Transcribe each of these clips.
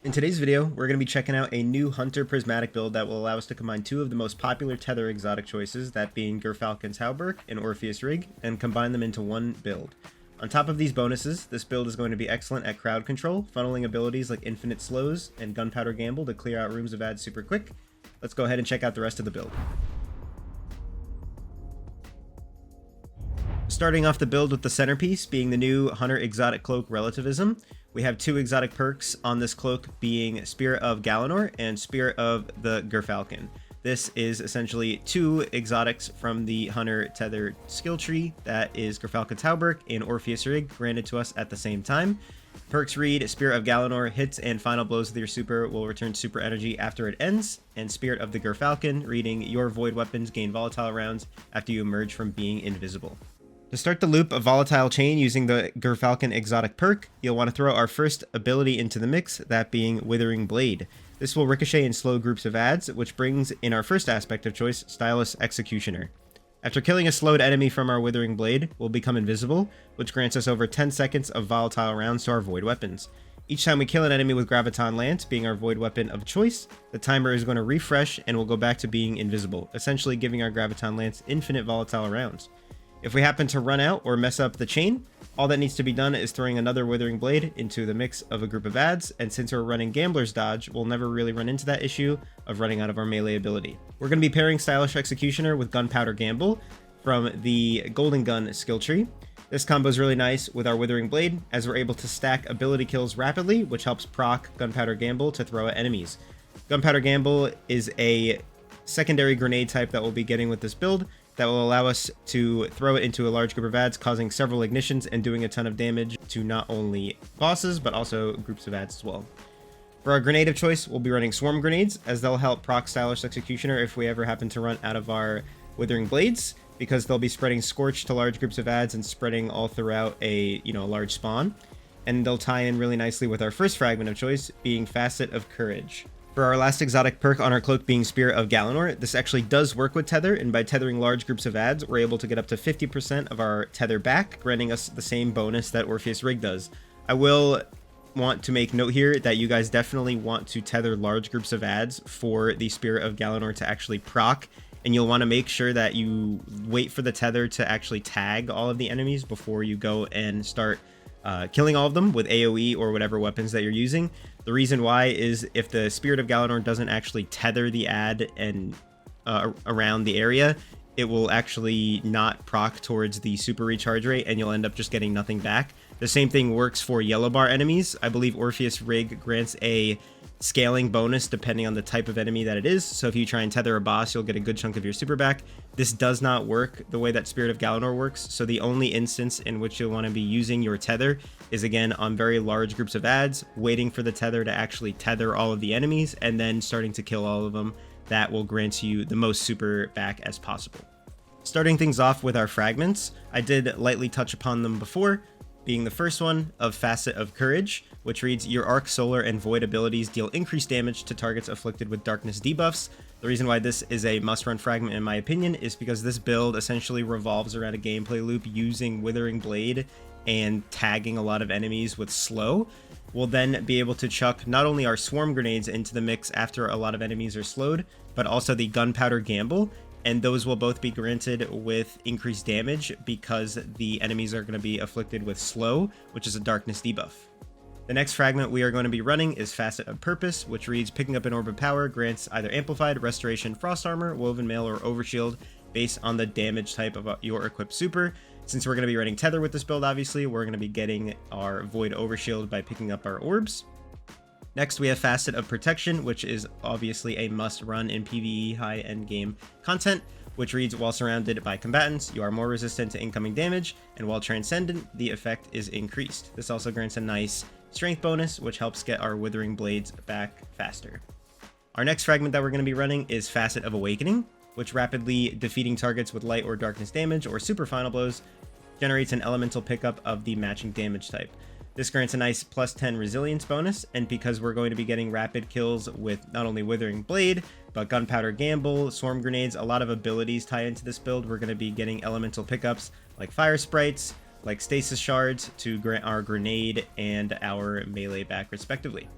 In today's video, we're going to be checking out a new Hunter Prismatic build that will allow us to combine two of the most popular Tether exotic choices, that being Gerfalcon's Hauberk and Orpheus Rig, and combine them into one build. On top of these bonuses, this build is going to be excellent at crowd control, funneling abilities like Infinite Slows and Gunpowder Gamble to clear out rooms of ads super quick. Let's go ahead and check out the rest of the build. Starting off the build with the centerpiece being the new Hunter Exotic Cloak Relativism. We have two exotic perks on this cloak being Spirit of Galanor and Spirit of the Gerfalcon. This is essentially two exotics from the Hunter Tether skill tree, that is Gerfalcon's Hauberk and Orpheus Rig, granted to us at the same time. Perks read Spirit of Galanor, hits and final blows with your super will return super energy after it ends, and Spirit of the Gerfalcon reading your void weapons gain volatile rounds after you emerge from being invisible. To start the loop of Volatile Chain using the Gerfalcon exotic perk, you'll want to throw our first ability into the mix, that being Withering Blade. This will ricochet and slow groups of ads, which brings in our first aspect of choice, Stylus Executioner. After killing a slowed enemy from our Withering Blade, we'll become invisible, which grants us over 10 seconds of volatile rounds to our void weapons. Each time we kill an enemy with Graviton Lance, being our void weapon of choice, the timer is going to refresh and we'll go back to being invisible, essentially giving our Graviton Lance infinite volatile rounds. If we happen to run out or mess up the chain, all that needs to be done is throwing another Withering Blade into the mix of a group of ads, and since we're running Gambler's Dodge, we'll never really run into that issue of running out of our melee ability. We're going to be pairing Stylish Executioner with Gunpowder Gamble from the Golden Gun skill tree. This combo is really nice with our Withering Blade, as we're able to stack ability kills rapidly, which helps proc Gunpowder Gamble to throw at enemies. Gunpowder Gamble is a secondary grenade type that we'll be getting with this build, that will allow us to throw it into a large group of ads, causing several ignitions and doing a ton of damage to not only bosses, but also groups of ads as well. For our grenade of choice, we'll be running Swarm Grenades, as they'll help proc Stylish Executioner if we ever happen to run out of our Withering Blades, because they'll be spreading Scorch to large groups of ads and spreading all throughout a large spawn. And they'll tie in really nicely with our first fragment of choice, being Facet of Courage. For our last exotic perk on our cloak being Spirit of Galanor, this actually does work with Tether, and by tethering large groups of ads, we're able to get up to 50% of our Tether back, granting us the same bonus that Orpheus Rig does. I will want to make note here that you guys definitely want to tether large groups of ads for the Spirit of Galanor to actually proc, and you'll want to make sure that you wait for the tether to actually tag all of the enemies before you go and start killing all of them with AoE or whatever weapons that you're using. The reason why is if the Spirit of Galanor doesn't actually tether the ad and around the area, it will actually not proc towards the super recharge rate, and you'll end up just getting nothing back. The same thing works for yellow bar enemies. I believe Orpheus Rig grants a scaling bonus depending on the type of enemy that it is. So if you try and tether a boss, you'll get a good chunk of your super back. This does not work the way that Spirit of Galanor works. So the only instance in which you'll want to be using your tether is again on very large groups of ads, waiting for the tether to actually tether all of the enemies and then starting to kill all of them. That will grant you the most super back as possible. Starting things off with our fragments, I did lightly touch upon them before, being the first one of Facet of Courage, which reads your Arc, Solar, and Void abilities deal increased damage to targets afflicted with darkness debuffs. The reason why this is a must-run fragment in my opinion is because this build essentially revolves around a gameplay loop using Withering Blade and tagging a lot of enemies with slow. We'll then be able to chuck not only our Swarm Grenades into the mix after a lot of enemies are slowed, but also the Gunpowder Gamble, and those will both be granted with increased damage because the enemies are going to be afflicted with slow, which is a darkness debuff. The next fragment we are going to be running is Facet of Purpose, which reads picking up an orb of power grants either amplified, restoration, frost armor, woven mail, or overshield based on the damage type of your equipped super. Since we're going to be running tether with this build, obviously we're going to be getting our void overshield by picking up our orbs. Next, we have Facet of Protection, which is obviously a must-run in PvE high-end game content, which reads, while surrounded by combatants, you are more resistant to incoming damage, and while transcendent, the effect is increased. This also grants a nice strength bonus, which helps get our Withering Blades back faster. Our next fragment that we're going to be running is Facet of Awakening, which rapidly defeating targets with light or darkness damage or super final blows generates an elemental pickup of the matching damage type. This grants a nice plus 10 resilience bonus, and because we're going to be getting rapid kills with not only Withering Blade, but Gunpowder Gamble, Swarm Grenades, a lot of abilities tie into this build, we're going to be getting elemental pickups like Fire Sprites, like Stasis Shards to grant our grenade and our melee back respectively.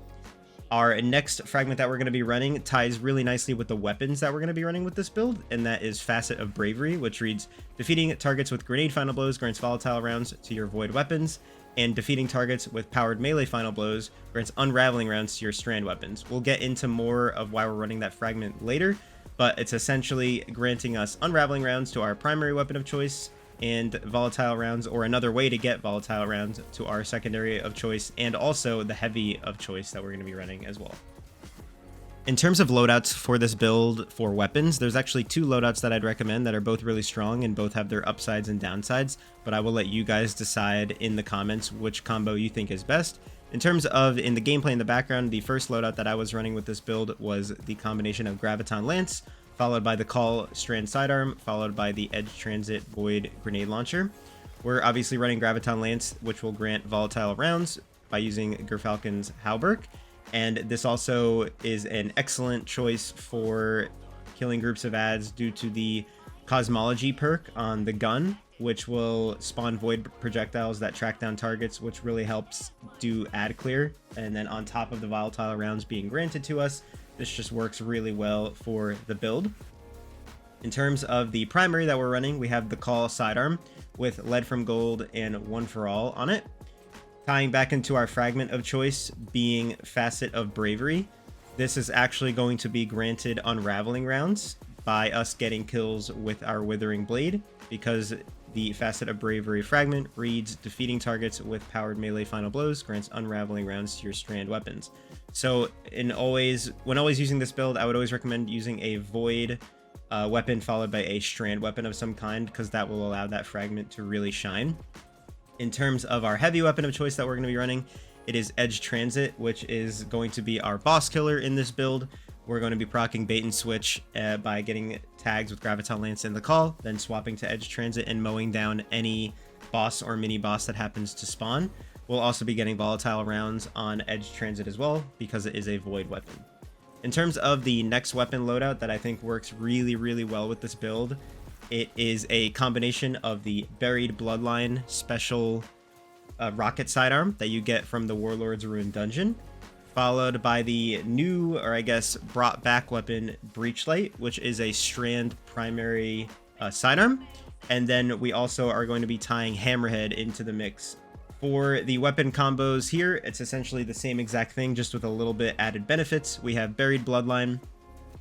Our next fragment that we're going to be running ties really nicely with the weapons that we're going to be running with this build, and that is Facet of Bravery, which reads, defeating targets with grenade final blows grants volatile rounds to your void weapons, and defeating targets with powered melee final blows grants unraveling rounds to your strand weapons. We'll get into more of why we're running that fragment later, but it's essentially granting us unraveling rounds to our primary weapon of choice, and volatile rounds, or another way to get volatile rounds, to our secondary of choice, and also the heavy of choice that we're going to be running as well. In terms of loadouts for this build for weapons, there's actually 2 loadouts that I'd recommend that are both really strong and both have their upsides and downsides, but I will let you guys decide in the comments which combo you think is best. In terms of in the gameplay in the background, the first loadout that I was running with this build was the combination of Graviton Lance, followed by the Call Strand Sidearm, followed by the Edge Transit Void Grenade Launcher. We're obviously running Graviton Lance, which will grant volatile rounds by using Gerfalcon's Halberg, and this also is an excellent choice for killing groups of ads due to the Cosmology perk on the gun, which will spawn void projectiles that track down targets, which really helps do ad clear. And then on top of the volatile rounds being granted to us, this just works really well for the build. In terms of the primary that we're running, we have the Call Sidearm with Lead from Gold and One for All on it. Tying back into our fragment of choice being Facet of Bravery, this is actually going to be granted unraveling rounds by us getting kills with our Withering Blade, because the Facet of Bravery fragment reads, defeating targets with powered melee final blows grants unraveling rounds to your strand weapons. So when always using this build, I would always recommend using a void weapon followed by a strand weapon of some kind, because that will allow that fragment to really shine. In terms of our heavy weapon of choice that we're going to be running, it is Edge Transit, which is going to be our boss killer in this build. We're going to be proccing Bait and Switch by getting tags with Graviton Lance in the Call, then swapping to Edge Transit and mowing down any boss or mini boss that happens to spawn. We'll also be getting volatile rounds on Edge Transit as well, because it is a void weapon. In terms of the next weapon loadout that I think works really, really well with this build, it is a combination of the Buried Bloodline special rocket sidearm that you get from the Warlord's Ruin dungeon, followed by the new, or I guess brought back weapon, Breachlight, which is a strand primary sidearm. And then we also are going to be tying Hammerhead into the mix. For the weapon combos here, it's essentially the same exact thing, just with a little bit added benefits. We have Buried Bloodline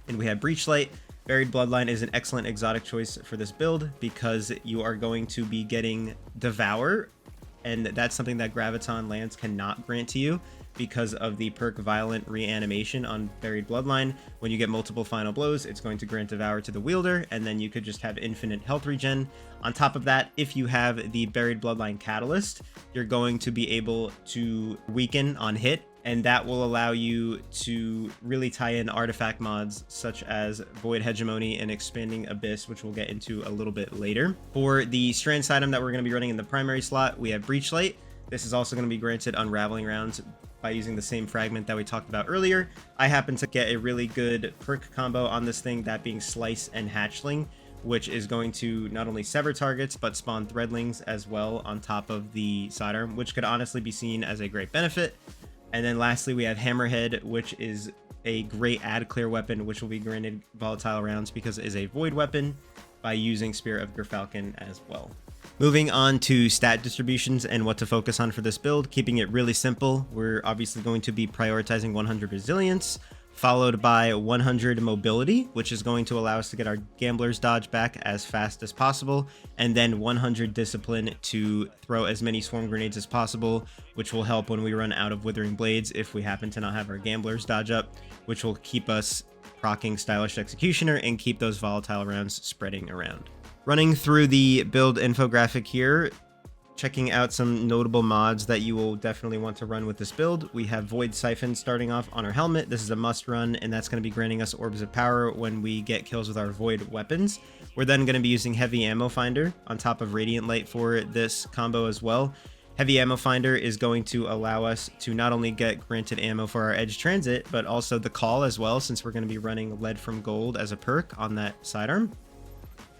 and we have Breachlight. Buried Bloodline is an excellent exotic choice for this build because you are going to be getting Devour, and that's something that Graviton Lance cannot grant to you because of the perk Violent Reanimation on Buried Bloodline. When you get multiple final blows, it's going to grant Devour to the wielder, and then you could just have infinite health regen. On top of that, if you have the Buried Bloodline Catalyst, you're going to be able to weaken on hit, and that will allow you to really tie in artifact mods such as Void Hegemony and Expanding Abyss, which we'll get into a little bit later. For the strand item that we're going to be running in the primary slot, we have Breachlight. This is also going to be granted unraveling rounds by using the same fragment that we talked about earlier. I happen to get a really good perk combo on this thing, that being Slice and Hatchling, which is going to not only sever targets but spawn threadlings as well on top of the sidearm, which could honestly be seen as a great benefit. And then lastly, we have Hammerhead, which is a great ad clear weapon, which will be granted volatile rounds because it is a void weapon by using Spirit of Gerfalcon as well. Moving on to stat distributions and what to focus on for this build, keeping it really simple, we're obviously going to be prioritizing 100 resilience, followed by 100 mobility, which is going to allow us to get our Gambler's Dodge back as fast as possible, and then 100 discipline to throw as many swarm grenades as possible, which will help when we run out of Withering Blades if we happen to not have our Gambler's Dodge up, which will keep us proccing Stylish Executioner and keep those volatile rounds spreading around. Running through the build infographic here, checking out some notable mods that you will definitely want to run with this build. We have Void Siphon starting off on our helmet. This is a must run, and that's going to be granting us Orbs of Power when we get kills with our Void weapons. We're then going to be using Heavy Ammo Finder on top of Radiant Light for this combo as well. Heavy Ammo Finder is going to allow us to not only get granted ammo for our Edge Transit, but also the Call as well, since we're going to be running Lead from Gold as a perk on that sidearm.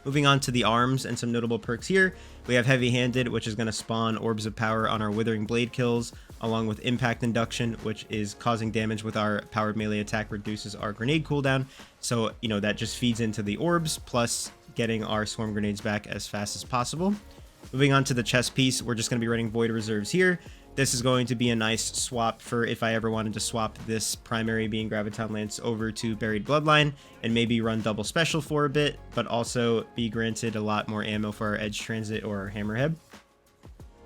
Moving on to the arms and some notable perks here, we have Heavy Handed, which is going to spawn Orbs of Power on our Withering Blade kills, along with impact induction, which is causing damage with our powered melee attack, reduces our grenade cooldown. So, you know, that just feeds into the orbs, plus getting our swarm grenades back as fast as possible. Moving on to the chest piece, we're just going to be running Void Reserves here. This is going to be a nice swap for if I ever wanted to swap this primary being Graviton Lance over to Buried Bloodline and maybe run double special for a bit, but also be granted a lot more ammo for our Edge Transit or our Hammerhead.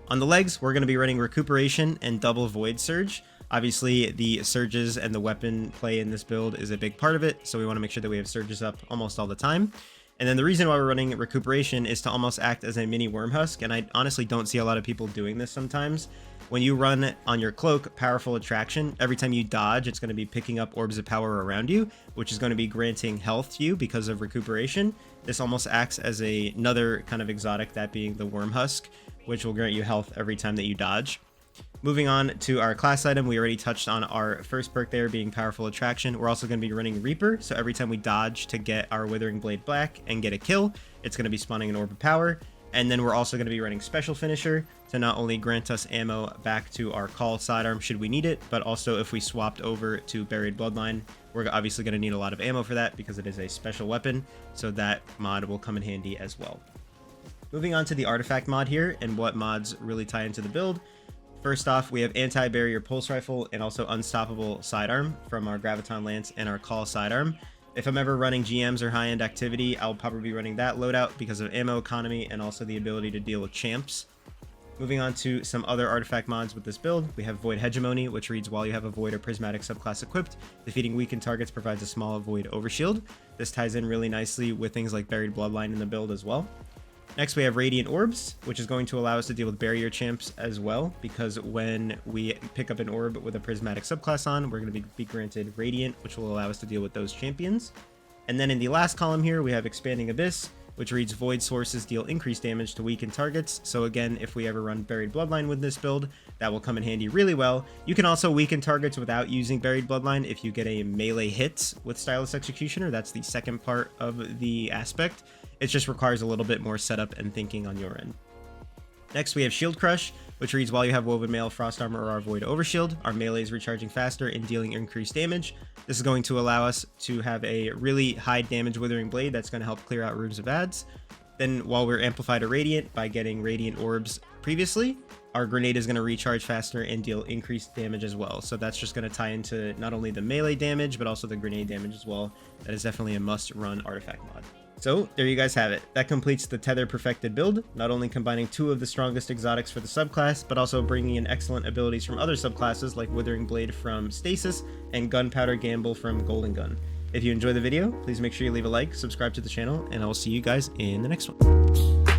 On the legs, we're going to be running Recuperation and double Void Surge. Obviously, the surges and the weapon play in this build is a big part of it, so we want to make sure that we have surges up almost all the time. And then the reason why we're running Recuperation is to almost act as a mini Worm Husk, and I honestly don't see a lot of people doing this sometimes. When you run on your cloak, Powerful Attraction, every time you dodge, it's going to be picking up orbs of power around you, which is going to be granting health to you because of Recuperation. This almost acts as another kind of exotic, that being the Worm Husk, which will grant you health every time that you dodge. Moving on to our class item, we already touched on our first perk there being Powerful Attraction. We're also going to be running Reaper, so every time we dodge to get our Withering Blade back and get a kill, it's going to be spawning an Orb of Power. And then we're also going to be running Special Finisher to not only grant us ammo back to our Call sidearm should we need it, but also if we swapped over to Buried Bloodline, we're obviously going to need a lot of ammo for that because it is a special weapon, so that mod will come in handy as well. Moving on to the artifact mod here and what mods really tie into the build. First off, we have Anti-Barrier Pulse Rifle and also Unstoppable Sidearm from our Graviton Lance and our Call sidearm. If I'm ever running GMs or high-end activity, I'll probably be running that loadout because of ammo economy and also the ability to deal with champs. Moving on to some other artifact mods with this build, we have Void Hegemony, which reads while you have a Void or Prismatic subclass equipped, defeating weakened targets provides a small Void Overshield. This ties in really nicely with things like Buried Bloodline in the build as well. Next, we have Radiant Orbs, which is going to allow us to deal with barrier champs as well, because when we pick up an orb with a Prismatic subclass on, we're going to be granted Radiant, which will allow us to deal with those champions. And then in the last column here, we have Expanding Abyss, which reads Void Sources deal increased damage to weakened targets. So again, if we ever run Buried Bloodline with this build, that will come in handy really well. You can also weaken targets without using Buried Bloodline if you get a melee hit with Stylus Executioner. That's the second part of the aspect. It just requires a little bit more setup and thinking on your end. Next, we have Shield Crush, which reads while you have Woven Mail, Frost Armor, or our Void Overshield, our melee is recharging faster and dealing increased damage. This is going to allow us to have a really high damage Withering Blade that's going to help clear out rooms of ads. Then while we're amplified to Radiant by getting Radiant Orbs previously, our grenade is going to recharge faster and deal increased damage as well. So that's just going to tie into not only the melee damage, but also the grenade damage as well. That is definitely a must-run artifact mod. So there you guys have it. That completes the Tether Perfected build, not only combining two of the strongest exotics for the subclass, but also bringing in excellent abilities from other subclasses like Withering Blade from Stasis and Gunpowder Gamble from Golden Gun. If you enjoyed the video, please make sure you leave a like, subscribe to the channel, and I will see you guys in the next one.